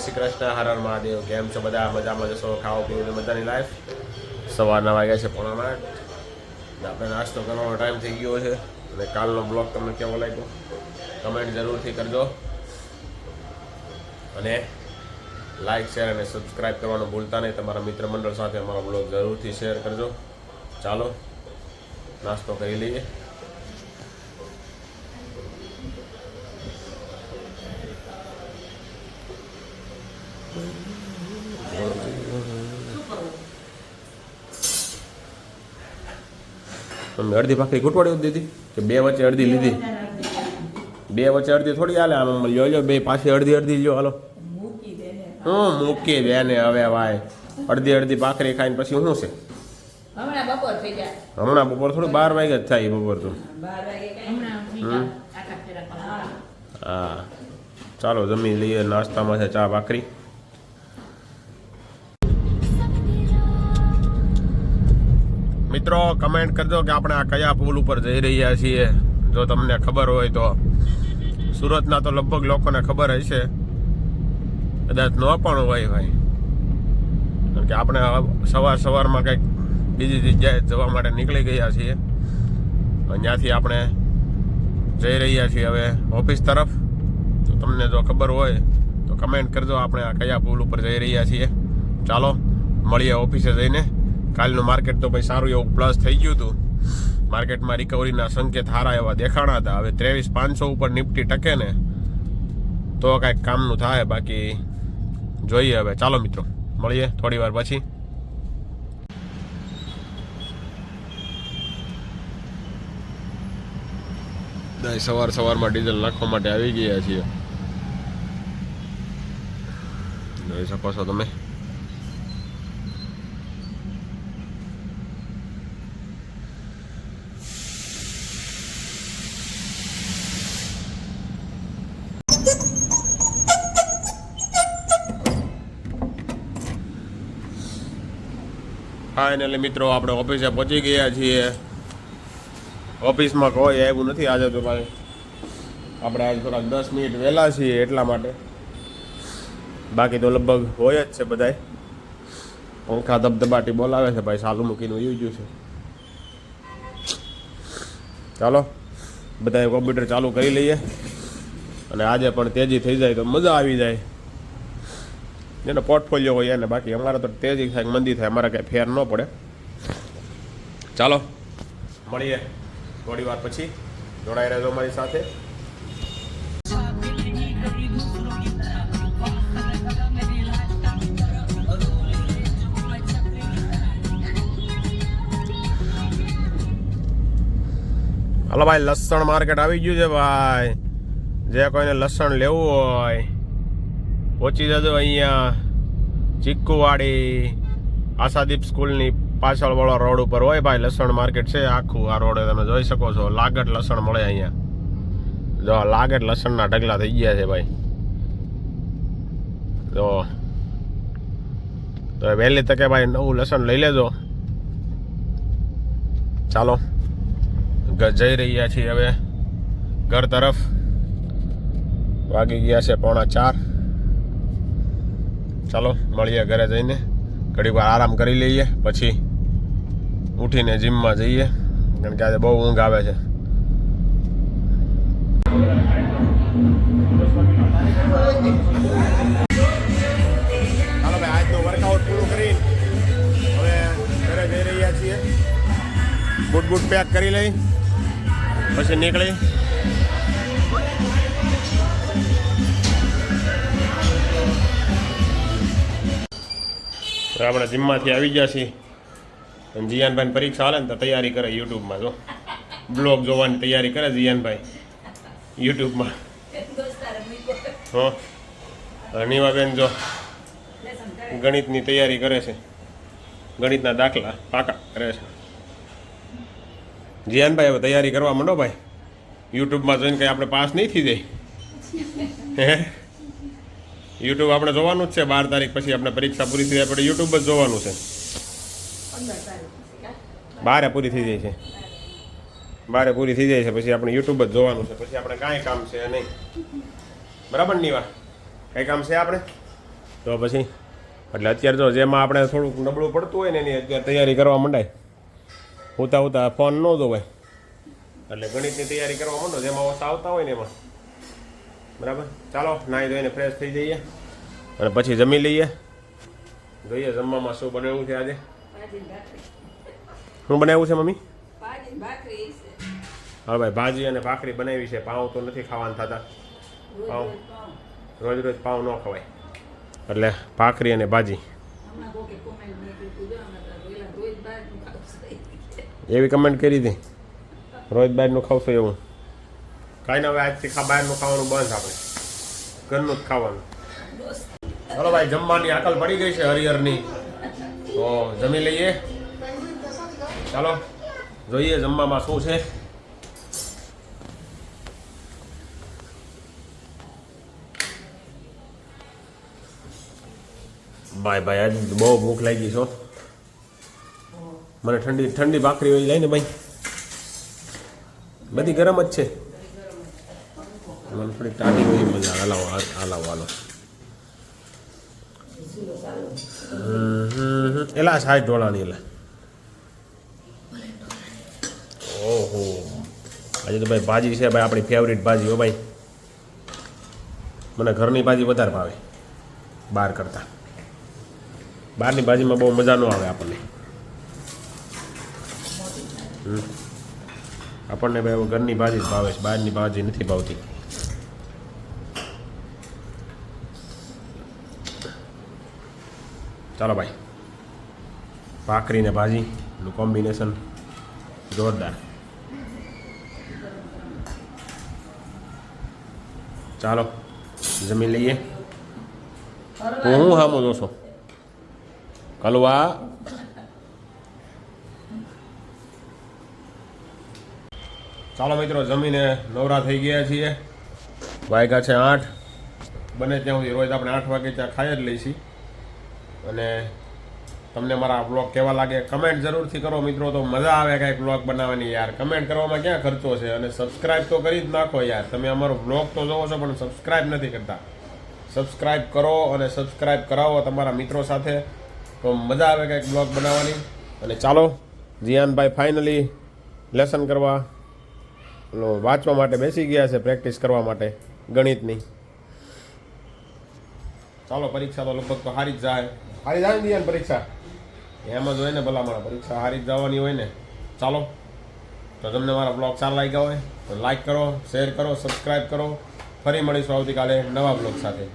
શ્રી કૃષ્ણ, હર હર મહાદેવ. કેમ છો બધા? મજામાં જશો? ખાઓ પીવું બધાની લાઈફ. સવારના વાગ્યા છે 8:45. આપણે નાસ્તો કરવાનો ટાઈમ થઈ ગયો છે. અને કાલનો બ્લોગ તમને કેવો લાગ્યો કમેન્ટ જરૂરથી કરજો. અને લાઈક શેર અને સબસ્ક્રાઈબ કરવાનું ભૂલતા નહીં. તમારા મિત્ર મંડળ સાથે અમારો બ્લોગ જરૂરથી શેર કરજો. ચાલો નાસ્તો કરી લઈએ. તમે અડધી ભાખરી કૂટવાડી દીધી કે બે વચ્ચે અડધી લીધી? બે વચ્ચે અડધી થોડી હાલે. આમ લ્યો બે પાછી અડધી અડધી લ્યો. હાલો મૂકી દે ને હવે ભાઈ. અડધી અડધી ભાખરી ખાઈને પછી શું છે? હમણાં બપોર થોડું 12 વાગે જ થાય બપોર તો. હા ચાલો જમી લઈએ. નાસ્તામાં છે ચા ભાખરી. મિત્રો કમેન્ટ કરજો કે આપણે આ કયા પુલ ઉપર જઈ રહ્યા છીએ. જો તમને ખબર હોય તો. સુરતના તો લગભગ લોકોને ખબર હશે, કદાચ ન પણ હોય ભાઈ. કારણ કે આપણે સવારમાં કંઈક બીજી જગ્યાએ જવા માટે નીકળી ગયા છીએ. ત્યાંથી આપણે જઈ રહ્યા છીએ હવે ઓફિસ તરફ. તો તમને જો ખબર હોય તો કમેન્ટ કરજો આપણે આ કયા પુલ ઉપર જઈ રહ્યા છીએ. ચાલો મળીએ ઓફિસે જઈને. કાલનું માર્કેટ તો ભાઈ સારું એવું પ્લસ થઈ ગયું હતું. માર્કેટમાં રિકવરીના સંકેત સારા એવા દેખાણા હતા. હવે 23,500 ઉપર નિફ્ટી ટકે ને તો કાંઈક કામનું થાય. બાકી જોઈએ હવે. ચાલો મિત્રો મળીએ થોડી વાર પછી. સવારમાં ડીઝલ નાખવા માટે આવી ગયા છીએ. જોઈ શકો છો તમે. ફાઇનલી મિત્રો આપણે ઓફિસે પહોંચી ગયા છીએ. ઓફિસમાં કોઈ આવ્યું નથી આજે તો ભાઈ. આપણે આજે થોડાક 10 મિનિટ વહેલા છીએ એટલા માટે. બાકી તો લગભગ હોય જ છે બધાય. પંખા ધબધબાટી બોલાવે છે ભાઈ. સાલું મૂકીને ઉઈ ગયું છે. ચાલો બધાએ કોમ્પ્યુટર ચાલુ કરી લઈએ. અને આજે પણ તેજી થઈ જાય તો મજા આવી જાય. જેનો પોર્ટફોલિયો હોય એને. બાકી અમારે તો તેજી થાય મંદી થાય અમારે કાંઈ ફેર ન પડે. ચાલો મળીએ થોડી વાર પછી. જોડાઈ રહેજો અમારી સાથે. હાલો ભાઈ, લસણ માર્કેટ આવી ગયું છે ભાઈ. જે કોઈને લસણ લેવું હોય પહોંચી જજો અહીંયા ચીક્કુવાડી આશાદીપ સ્કૂલની પાછળ વાળો રોડ ઉપર હોય ભાઈ. લસણ માર્કેટ છે આખું. આ રોડે તમે જોઈ શકો છો. લાગટ લસણ મળે અહીંયા. જો લાગટ લસણના ઢગલા થઈ ગયા છે ભાઈ. જો તો વહેલી તકે ભાઈ નવું લસણ લઈ લેજો. ચાલો જઈ રહ્યા છીએ હવે ઘર તરફ. વાગી ગયા છે 3:45. ચાલો મળીએ ઘરે જઈને. ઘડી વાર આરામ કરી લઈએ પછી ઉઠીને જીમમાં જઈએ. કારણ કે આજે બહુ ઊંઘ આવે છે. ચાલો ભાઈ આજનું વર્કઆઉટ પૂરું કરી હવે ઘરે જઈ રહ્યા છીએ. બૂટ પેક કરી લઈ પછી નીકળી. આપણે જીમમાંથી આવી ગયા છીએ. અને જીયાનભાઈ પરીક્ષા હાલે ને તો તૈયારી કરે યુટ્યુબમાં. જો બ્લોગ જોવાની તૈયારી કરે જીયાનભાઈ યુટ્યુબમાં. નીવાબેન જો ગણિતની તૈયારી કરે છે. ગણિતના દાખલા પાકા કરે છે. જીયાનભાઈ હવે તૈયારી કરવા માંડો ભાઈ. યુટ્યુબમાં જોઈને કંઈ આપણે પાસ નહીં થઈ જાય. હે યુટ્યુબ આપણે જોવાનું જ છે. 12 તારીખ પછી આપણે પરીક્ષા પૂરી થઈ જાય આપણે યુટ્યુબ જ જોવાનું છે. 12 પૂરી થઈ જાય છે. 12 પૂરી થઈ જાય છે પછી આપણે યુટ્યુબ જ જોવાનું છે. પછી આપણે કાંઈ કામ છે નહીં. બરાબર ની વાત? કંઈ કામ છે આપણે? તો પછી એટલે અત્યારે જો જેમાં આપણે થોડુંક નબળું પડતું હોય ને એની અત્યારે તૈયારી કરવા માંડાય. ઉતા ફોન ન જોવાય એટલે ગણિતની તૈયારી કરવા માંડો જેમાં ઓછા આવતા હોય ને એમાં. બરાબર, ચાલો નાહી ધોઈને ફ્રેશ થઈ જઈએ અને પછી જમી લઈએ. જોઈએ જમવામાં શું બનાવ્યું છે આજે. શું બનાવ્યું છે મમ્મી? હા ભાઈ, ભાજી અને ભાખરી બનાવી છે. પાઉં તો નથી ખાવાના થતા. પાઉં રોજ રોજ પાઉં ન ખવાય એટલે ભાખરી અને ભાજી. એવી કમેન્ટ કરી હતી રોજ બહારનું ખાવશો એવું. કાંઈ ના, હવે આજથી બહારનું ખાવાનું બંધ. આપણે ઘરનું જ ખાવાનું. ચલો ભાઈ, જમવાની આકલ પડી ગઈ છે હરિહરની, તો જમી લઈએ. ચાલો જોઈએ જમવામાં શું છે. ભાઈ આજે બહુ ભૂખ લાગી છે. મને ઠંડી ઠંડી ભાખરી હોય જાય ને ભાઈ, બધી ગરમ જ છે. મને થોડી ટાઢી હોય મજા. હાલો એલા 60 ડોલાની એલા. ઓહો, આજે તો ભાઈ ભાજી છે ભાઈ, આપણી ફેવરિટ ભાજી હો ભાઈ. મને ઘરની ભાજી વધારે ભાવે બહાર કરતાં. બહારની ભાજીમાં બહુ મજા ન આવે આપણને. આપણને ભાઈ ઘરની ભાજી જ ભાવે છે, બહારની ભાજી નથી ભાવતી. ચાલો ભાઈ, ભાખરી ને ભાજીનું કોમ્બિનેશન જોરદાર. ચાલો જમી લઈએ. હું હામો જોશો કલવા. ચાલો મિત્રો, જમીને નવરા થઈ ગયા છીએ. વાગ્યા છે 8. બને ત્યાં સુધી રોજ આપણે 8 વાગે ત્યાં ખાઈ જ લઈશી. અને તમને મારા બ્લોગ કેવા લાગે કમેન્ટ જરૂરથી કરો મિત્રો. તો મજા આવે કાંઈક બ્લોગ બનાવવાની યાર. કમેન્ટ કરવામાં ક્યાં ખર્ચો છે. અને સબસ્ક્રાઈબ તો કરી જ નાખો યાર. તમે અમારો બ્લોગ તો જોવો છો પણ સબસ્ક્રાઈબ નથી કરતા. સબસ્ક્રાઈબ કરો અને સબસ્ક્રાઈબ કરાવો તમારા મિત્રો સાથે, તો મજા આવે કાંઈક બ્લોગ બનાવવાની. અને ચાલો, જીયાનભાઈ ફાઇનલી લેસન કરવા વાંચવા માટે બેસી ગયા છે, પ્રેક્ટિસ કરવા માટે ગણિતની. ચાલો, પરીક્ષા તો લગભગ તો હારી જ જાય. હારી જાય ને જીયાન પરીક્ષા? એમ જ હોય ને ભલામણ, પરીક્ષા હારી જ જવાની હોય ને. ચાલો, તો તમને મારા બ્લોગ સારા લાગ્યા હોય તો લાઈક કરો, શેર કરો, સબસ્ક્રાઈબ કરો. ફરી મળીશું આવતીકાલે નવા બ્લોગ સાથે.